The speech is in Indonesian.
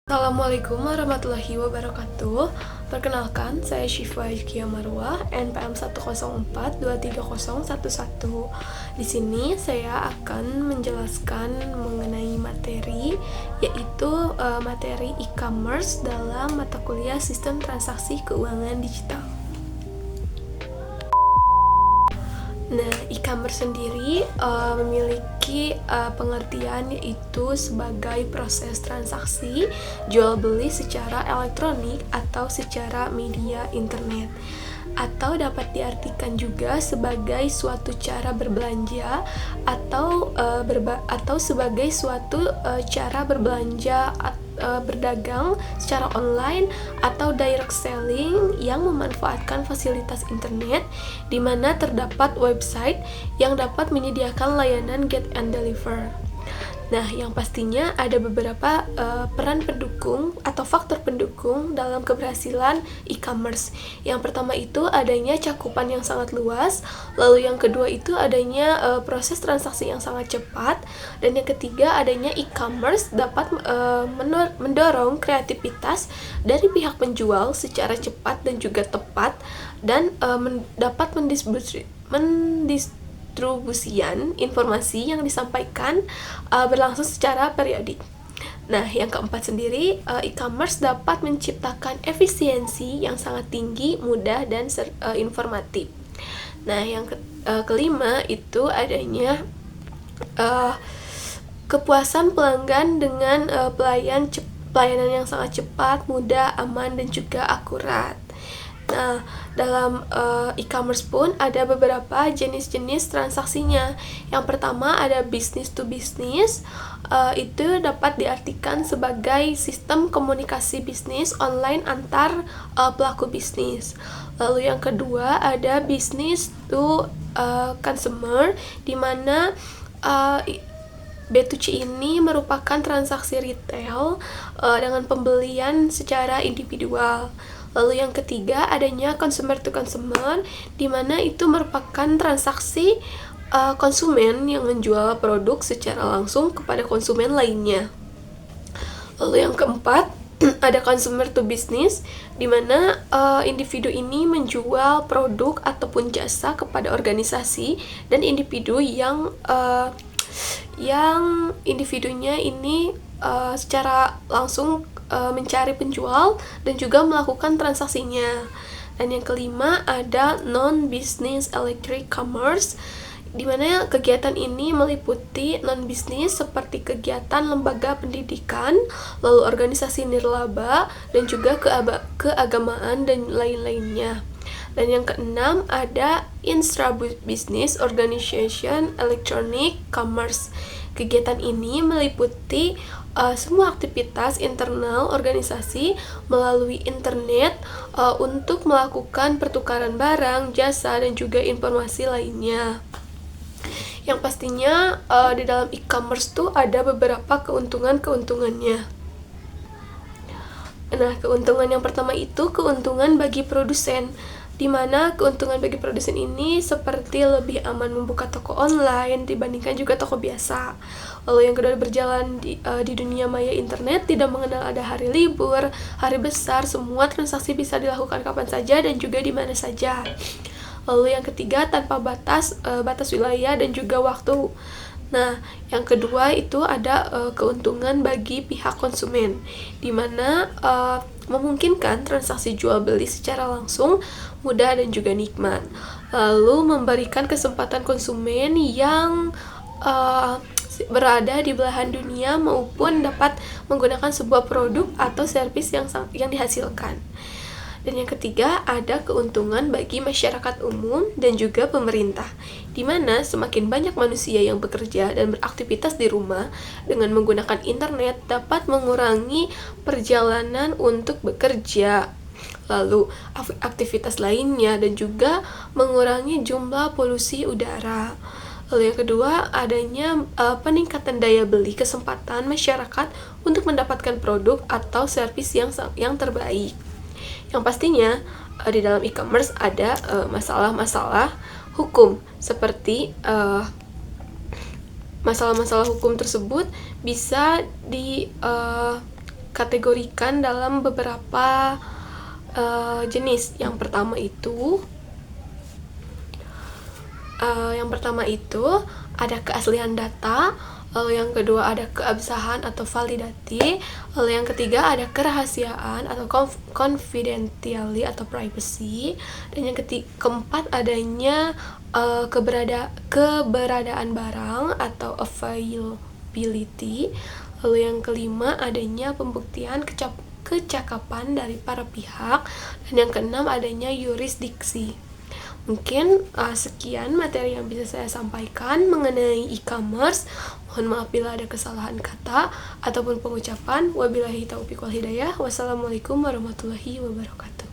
Assalamualaikum warahmatullahi wabarakatuh. Perkenalkan, saya Syifa Yukia Marwah, NPM 104230011. Di sini saya akan menjelaskan mengenai materi, yaitu materi e-commerce dalam mata kuliah Sistem Transaksi Keuangan Digital. Nah, e-commerce sendiri memiliki pengertian yaitu sebagai proses transaksi jual beli secara elektronik atau secara media internet, atau dapat diartikan juga sebagai suatu cara berbelanja atau sebagai suatu cara berbelanja berdagang secara online atau direct selling yang memanfaatkan fasilitas internet di mana terdapat website yang dapat menyediakan layanan get and deliver. Nah, yang pastinya ada beberapa peran pendukung atau faktor pendukung dalam keberhasilan e-commerce. Yang pertama itu adanya cakupan yang sangat luas, lalu yang kedua itu adanya proses transaksi yang sangat cepat, dan yang ketiga adanya e-commerce dapat mendorong kreativitas dari pihak penjual secara cepat dan juga tepat, dan dapat mendistribusikan informasi yang disampaikan berlangsung secara periodik. Nah, yang keempat sendiri, e-commerce dapat menciptakan efisiensi yang sangat tinggi, mudah, dan informatif. Nah, yang kelima itu adanya kepuasan pelanggan dengan pelayanan yang sangat cepat, mudah, aman, dan juga akurat. Nah, dalam e-commerce pun ada beberapa jenis-jenis transaksinya. Yang pertama ada business to business, itu dapat diartikan sebagai sistem komunikasi bisnis online antar pelaku bisnis. Lalu yang kedua ada business to consumer, di mana B2C ini merupakan transaksi retail dengan pembelian secara individual. Lalu yang ketiga adanya consumer to consumer, di mana itu merupakan transaksi konsumen yang menjual produk secara langsung kepada konsumen lainnya. Lalu yang keempat ada consumer to business, di mana individu ini menjual produk ataupun jasa kepada organisasi dan individu yang individunya ini secara langsung mencari penjual dan juga melakukan transaksinya. Dan yang kelima ada non-business electronic commerce, di mana kegiatan ini meliputi non-bisnis seperti kegiatan lembaga pendidikan, lalu organisasi nirlaba, dan juga keagamaan dan lain-lainnya. Dan yang keenam ada intra-business organization electronic commerce. Kegiatan ini meliputi semua aktivitas internal organisasi melalui internet untuk melakukan pertukaran barang, jasa, dan juga informasi lainnya. Yang pastinya di dalam e-commerce tuh ada beberapa keuntungannya. Nah, keuntungan yang pertama itu keuntungan bagi produsen, di mana keuntungan bagi produsen ini seperti lebih aman membuka toko online dibandingkan juga toko biasa. Lalu yang kedua, berjalan di dunia maya internet, tidak mengenal ada hari libur, hari besar, semua transaksi bisa dilakukan kapan saja dan juga di mana saja. Lalu yang ketiga, tanpa batas wilayah dan juga waktu. Nah, yang kedua itu ada keuntungan bagi pihak konsumen, di mana memungkinkan transaksi jual beli secara langsung, mudah, dan juga nikmat. Lalu memberikan kesempatan konsumen yang berada di belahan dunia maupun dapat menggunakan sebuah produk atau servis yang dihasilkan. Dan yang ketiga ada keuntungan bagi masyarakat umum dan juga pemerintah, di mana semakin banyak manusia yang bekerja dan beraktivitas di rumah dengan menggunakan internet dapat mengurangi perjalanan untuk bekerja, lalu aktivitas lainnya, dan juga mengurangi jumlah polusi udara. Lalu yang kedua adanya peningkatan daya beli, kesempatan masyarakat untuk mendapatkan produk atau servis yang terbaik. Yang pastinya di dalam e-commerce ada masalah-masalah hukum, seperti masalah-masalah hukum tersebut bisa dikategorikan dalam beberapa jenis. Yang pertama itu ada keaslian data, lalu yang kedua ada keabsahan atau validati, lalu yang ketiga ada kerahasiaan atau confidentiality atau privacy, dan yang keempat adanya keberadaan barang atau availability, lalu yang kelima adanya pembuktian kecakapan dari para pihak, dan yang keenam adanya yurisdiksi. Mungkin sekian materi yang bisa saya sampaikan mengenai e-commerce. Mohon maaf bila ada kesalahan kata ataupun pengucapan. Wabillahi taufiq wal hidayah. Wassalamualaikum warahmatullahi wabarakatuh.